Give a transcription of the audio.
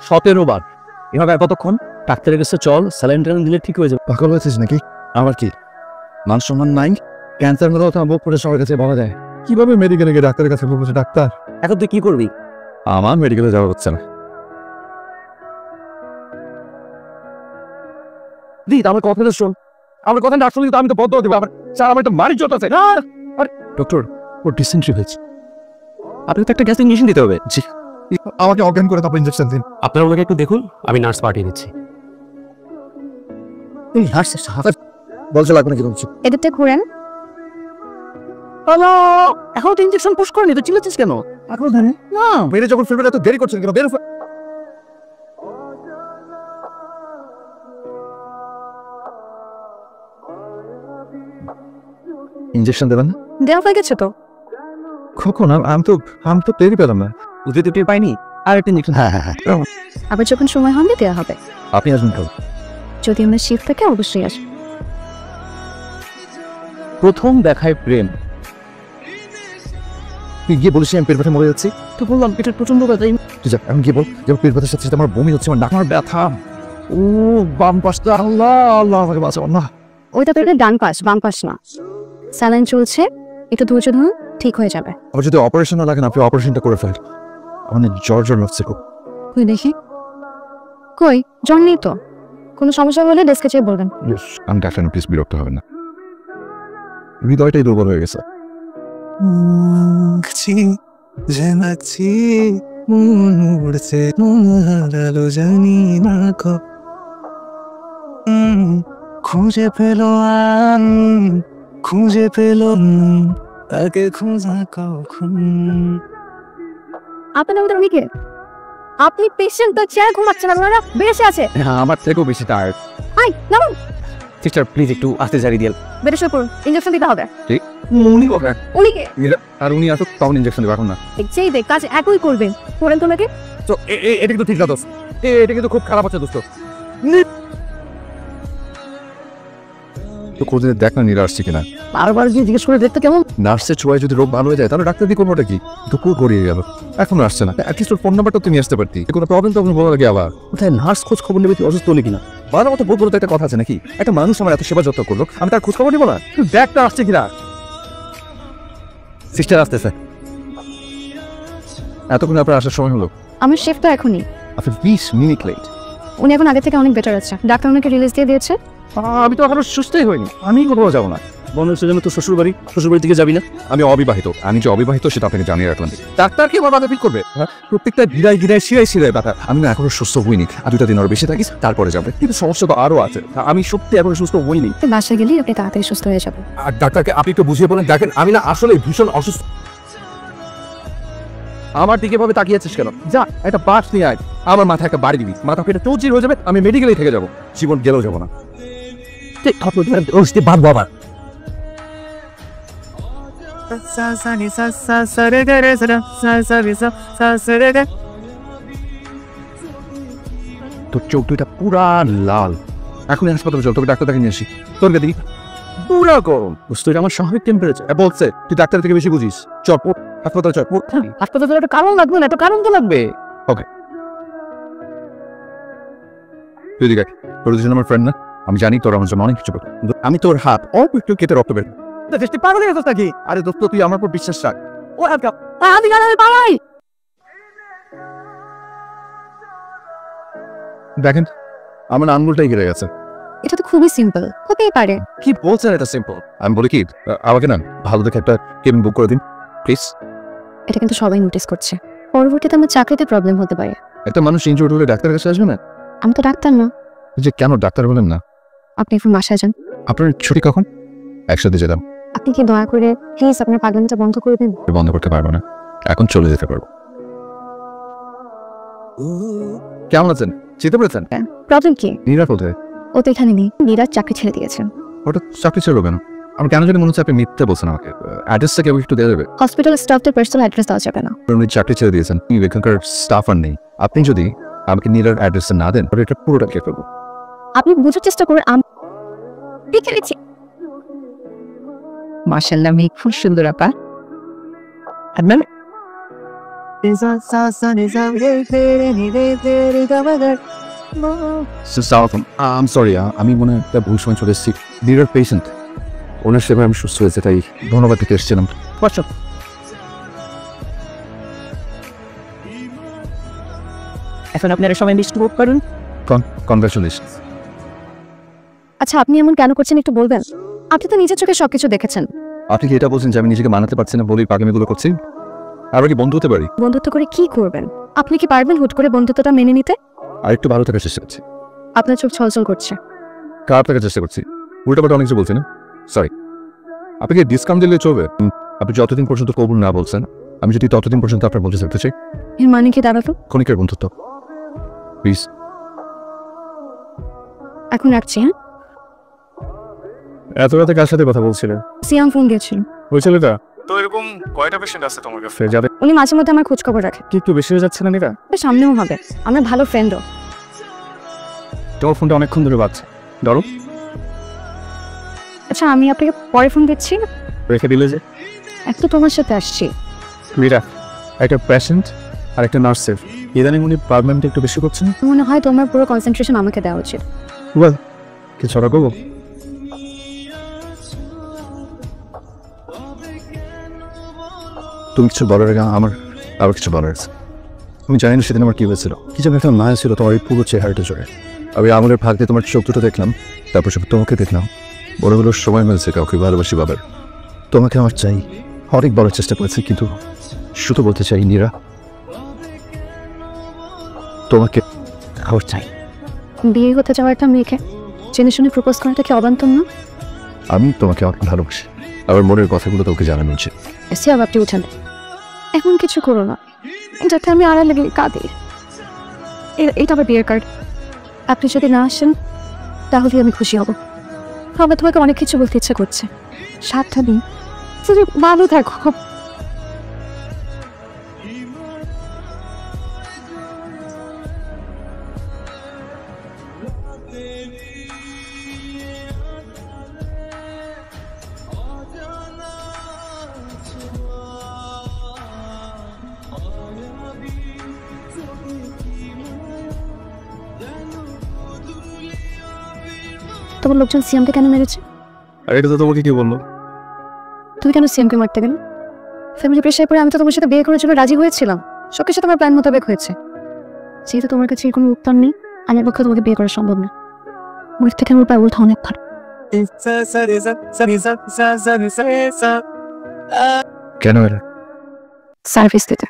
17 বার। এভাবে আর কতক্ষণ? ডাক্তারের কাছে চল, স্যালাইন ট্যালাইন দিলে ঠিক হয়ে যাবে। পাগল হয়েছিস নাকি? আমার কি মান সম্মান নাই? ক্যান্সার হলেও তো বুক করে সবার কাছে বলা যায়। কিভাবে মেডিকেলে গিয়ে ডাক্তারের কাছে বলবো ডাক্তার? এখন তুই কি করবি? আমার মেডিকেলে যাওয়া হচ্ছে না। দি আমার কথাটা শোন, আমার কথা না শুনলে তো আমি তো বদ্ধ দেবো। স্যার আমার একটা মারিজত আছে। ডক্টর, ওর ডিসেন্ট্রি হয়েছে। আপনাকে তো একটা গ্যাস ইঞ্জেকশন দিতে হবে। জি, আমাকে অজ্ঞান করে তারপর ইঞ্জেকশন দিন। আপনার ওনাকে একটু দেখুন, আমি নার্স পাঠিয়ে দিচ্ছি। এই নার্স বলছে লাগবে নাকি বলছো? এদিকটা ঘুরেন। হ্যালো, এখন তো ইঞ্জেকশন পুশ করেনি তো, চিল্লাচ্ছিস কেন? এখন জানি না বেড়ে যখন ফিরবেন এত দেরি করছেন কেন? বেরো। ইঞ্জেকশন দেবেন না? দেওয়া হয়ে গেছে তো। কখন? আমি তো টেরই পেলাম না। বুঝতে তো টের পাইনি। আর একটা ইঞ্জেকশন। হ্যাঁ, আবার যখন সময় হবে দেওয়া হবে। আপনি আসবেন কেন? যদি আমরা শিফট থেকে অবশ্যই আসি। প্রথম দেখায় প্রেম। তুই গিয়ে বলিস আমি পেট ব্যথা মরে যাচ্ছি? তো বললাম পেটের প্রচন্ড ব্যথা। তুই যা, এখন গিয়ে বল যে পেট ব্যথার সাথে সাথে আমার বমি হচ্ছে, আমার নাক ব্যথা। ও বাম পাশটা, আল্লাহ আল্লাহ আমাকে বাঁচাও না। ওইটা পেটে ডান পাশ, বাম পাশ না। স্যালাইন চলছে, একটু ধৈর্য ধরুন, ঠিক হয়ে যাবে। আবার যদি অপারেশন না লাগে না, আপনি অপারেশনটা করে ফেলেন। আমার জ্বর লাগছে খুব। কই দেখি। কই জ্বর নেই তো। কোনো সমস্যা হলে ডেস্কে চেয়ে বলবেন। আমি ডাক্তার, প্লিজ বিরক্ত হবেন না। হৃদয়টাই দুর্বল হয়ে গেছে। খুঁজে পেল তাকে খোঁজা কখন। আপনার আমাদের উনিকে আপনি পেশেন্ট তো চেয়ার ঘুমাচ্ছেন, আপনারা বেশি আছে। হ্যাঁ, আমার থেকেও বেশি টায়ার্ড। আই নামুন। সিস্টার প্লিজ একটু আস্তে জারি দিয়েন। বেডে শুয়ে পড়ুন, ইনজেকশন দিতে হবে। ঠিক। উনি কোথায়? উনিকে আর উনি আসুক তখন ইঞ্জেকশন দেবো, এখন না। দেখছেই দেখ, কাজ একই করবেন। করেন তো নাকি? তো এটা কিন্তু ঠিক না দোস্ত, এটা কিন্তু খুব খারাপ হচ্ছে দোস্ত। তো খোঁজে দেখ না নীরা আসছে কিনা। বারবার গিয়ে জিজ্ঞেস করে দেখতে কেমন? নার্সের ছোঁয়ায় যদি রোগ ভালো হয়ে যায় তাহলে ডাক্তার দিয়ে করবোটা কি? দুপুর গড়িয়ে গেল, এখনো আসছে না। অ্যাটলিস্ট ওর ফোন নাম্বারটা তুমি আসতে পারতি, কোনো প্রবলেম তো বলা লাগে। আবার কোথায় নার্স খোঁজ খবর নেবে তুই অসুস্থ হলে কিনা? ভালো মতো বলবো তো একটা কথা আছে নাকি? একটা মানুষ আমার এত সেবা যত্ন করলো, আমি তার খোঁজ খবর নিবো না? দেখ না আসছে কিনা। সিস্টার আসতেছে। এতক্ষণ আপনার আসার সময় হলো? আমার শিফট তো এখনই। আপনি 20 মিনিট লেট। উনি এখন আগে থেকে অনেক বেটার আছে, ডাক্তার ওনাকে রিলিজ দিয়ে দিয়েছে। আমি তো এখনো সুস্থই হইনি, আমি কোথাও যাবো না। মনে হচ্ছে যেন তোর শ্বশুরবাড়ি থেকে যাবি না। আমি অবিবাহিত, আমি যে অবিবাহিত সেটা আপনাকে জানিয়ে রাখলাম। ডাক্তার কি আমার বাধা ফিট করবে? প্রত্যেকটা গিরায় শিরায় ব্যথা। আমি না এখনো সুস্থ হইনি, আর 2টা দিন আরো বেশি থাকিস তারপরে যাবে। কিন্তু সমস্যা তো আরো আছে, আমি সত্যি এখনো সুস্থ হইনি। বাসায় গেলেই আপনি তাড়াতাড়ি সুস্থ হয়ে যাবেন। আর ডাক্তারকে আপনি একটু বুঝিয়ে বলেন, দেখেন আমি না আসলে ভীষণ অসুস্থ। আমার দিকে ভাবে তাকিয়েছিস কেন? যা একটা বাস নিয়ে আয়, আমার মাথায় একটা বাড়ি দিবি, মাথা ফেটে চৌচির হয়ে যাবে, আমি মেডিকেলেই থেকে যাবো, জীবন গেলেও যাবো না। বাঁধবো আবার। তোর চোখ দুইটা পুরা লাল, এখন হাসপাতালে চল, তোকে ডাক্তার দেখে নিয়ে আসি। তোর দেখি পুরা গরম, বুঝতে আমার স্বাভাবিক টেম্পারেচার। বলছে তুই ডাক্তার থেকে বেশি বুঝিস। চল হাসপাতালে চল। হাসপাতালে একটা কারণ লাগবে না? একটা কারণ তো লাগবে। ওকে, তুই দেখ, তোর দুজন আমার ফ্রেন্ড না? আমি জানি তোর আমার জন্য অনেক কিছু করবে। আমি তোর হাত অল্প একটু কেটে রক্ত বের। পাগল হয়ে গেছিস নাকি? আরে দোস্ত, তুই আমার উপর বিশ্বাস রাখ। ও আমি পালাই। দেখেন আমার আঙ্গুলটাই গেড়ে গেছে। এটা তো খুবই সিম্পল, হতেই পারে। কি বলছেন এটা সিম্পল? আমি বলি কি, আমাকে না ভালো দেখে একটা কেবিন বুক করে দিন প্লিজ। এটা কিন্তু সবাই নোটিস করছে, পরবর্তীতে আমার চাকরিতে প্রবলেম হতে পারে। একটা মানুষ ইনজুর্ড হলে ডাক্তারের কাছে আসবে না? আমি তো ডাক্তার না। যে কেন ডাক্তার বলেন না? আপনি এখন বাসায় যান। আপনার ছুটি কখন? একসাথে যেতাম। আপনি কি দয়া করে প্লিজ আপনার পাগলামিটা বন্ধ করে দিন? বন্ধ করতে পারবো না, এখন চলে যেতে পারবো। কেমন আছেন? চিনতে পেরেছেন? প্রবলেম কি? নীরা কোথায়? ও তো এখানে নেই, নীরাজ চাকরি ছেড়ে দিয়েছেন। ওটা চাকরি ছিল কেন? আমার কেন জানি মনে হচ্ছে আপনি মিথ্যে বলছেন আমাকে। অ্যাড্রেসটা কেউ একটু দিয়ে দেবে? হসপিটাল স্টাফদের পার্সোনাল অ্যাড্রেস দেওয়া যাবে না। উনি চাকরি ছেড়ে দিয়েছেন, এখানকার স্টাফ আর নেই। আপনি যদি আমাকে নীরার অ্যাড্রেসটা না দেন তাহলে এটা পুরোটা কে করবো? আপনি বুঝার চেষ্টা করুন। আমি দেখেছি মাশাআল্লাহ, মেয়ে খুব সুন্দর আপা। আর ম্যাম আম সরি, আমি মনে হয় একটা ভুল সময় চলে এসেছি। ডিয়ার পেশেন্ট, ওনার সেবায় আমি সুস্থ হয়েছে, তাই ধন্যবাদ দিতে এসেছিলাম। এখন আপনারা সবাই মিষ্টি ভোগ করুন। কনগ্রাচুলেশন। আচ্ছা আপনি এমন কেন করছেন একটু বলবেন? আপনি তো নিজের চোখে সবকিছু দেখেছেন। আপনি কি এটা বলছেন যে আমি নিজেকে মানাতে পারছি না বলেই পাগলামিগুলো করছি? আমরা কি বন্ধু হতে পারি? বন্ধুত্ব করে কি করবেন? আপনি কি পারবেন হুট করে বন্ধুত্বটা মেনে নিতে? আর একটু ভালো থাকার চেষ্টা করছি। আপনার চোখ ছলছল করছে। খারাপ থাকার চেষ্টা করছি। উল্টাপাল্টা অনেক কিছু বলছি না, সরি। আপনি কি ডিসকাউন্ট দিলে চলবে? আপনি যতদিন পর্যন্ত কবুল না বলছেন, আমি যদি ততদিন পর্যন্ত আপনার বলতে থাকতে চাই। এর মানে কি দাঁড়ালো? ক্ষণিকের বন্ধুত্ব, প্লিজ। এখন রাখছি। হ্যাঁ, এত রাতে কার সাথে কথা বলছিলেন? সিয়াম ফোন দিয়েছিল। ওই ছেলেটা তো এরকম কয়টা পেশেন্ট আছে তোমার কাছে যাদের উনি মাঝে মধ্যে আমার খোঁজ খবর রাখে। কি একটু বেশি হয়ে যাচ্ছে না নিরা? সামনেও হবে, আমরা ভালো ফ্রেন্ডও। তোমার ফোনটা অনেকক্ষণ ধরে বাজছে, ধরো। আচ্ছা আমি আপনাকে পরে ফোন দিচ্ছি। রেখে দিলে যে? একটু তোমার সাথে আসছি। মীরা, একটা পেশেন্ট আর একটা নার্সের ইদানিং উনি প্রবলেমটা একটু বেশি করছেন। মনে হয় তোমার পুরো কনসেন্ট্রেশন আমাকে দেওয়া উচিত। ওয়েল, কিছু ওরা করবো। তুমি কিছু বলার আগে আমার আবার কিছু বলার আছে। আমি জানি না সেদিন আমার কি হয়েছিল, কি যেন একটা মায়া ছিল তোমার এই পুরো চেহারাটা জোরে। আমি আঙুলের ফাঁক দিয়ে তোমার চোখ দুটো দেখলাম, তারপর সব তোমাকে দেখলাম। বড় বড় সময় মিলছে কাউকে ভালোবাসি বাবার। তোমাকে আমার চাই, অনেক বলার চেষ্টা করেছি, কিন্তু শুধু বলতে চাই নীরা, তোমাকে আমার চাই। বিয়ে হতে যাওয়া একটা মেয়েকে জেনে শুনে প্রপোজ করাটা কি অবান্তর না? আমি তোমাকে অনেক ভালোবাসি, আমার মনের কথাগুলো তোকে জানানো উচিত। সিয়াব আপনি উঠেন, এখন কিছু করো না, যাতে আমি আড়ালে গিয়ে কাঁদি। এটা আবার বিয়ের কার্ড। আপনি যদি না আসেন তাহলে আমি খুশি হব। আমার তোমাকে অনেক কিছু বলতে ইচ্ছা করছে। 7টা দিন যদি ভালো থাকো। তোমার লোকজন সিয়ামকে কেন মেরেছে? আর এটা তো তোমাকে কি বললো? তুমি কেন সিয়ামকে মারতে গেলে? ফ্যামিলি প্রেশারে পড়ে আমি তো তোমার সাথে বিয়ে করার জন্য রাজি হয়েছিলাম। সবকিছু তোমার প্ল্যান মোতাবেক হয়েছে। যেহেতু তোমার কাছে কোনো উত্তর নেই, আমার পক্ষে তোমাকে বিয়ে করা সম্ভব না। ওর থেকে আমার পায়ে ওঠা অনেক ভালো। কেন এরা? সার্ভিস দিতে।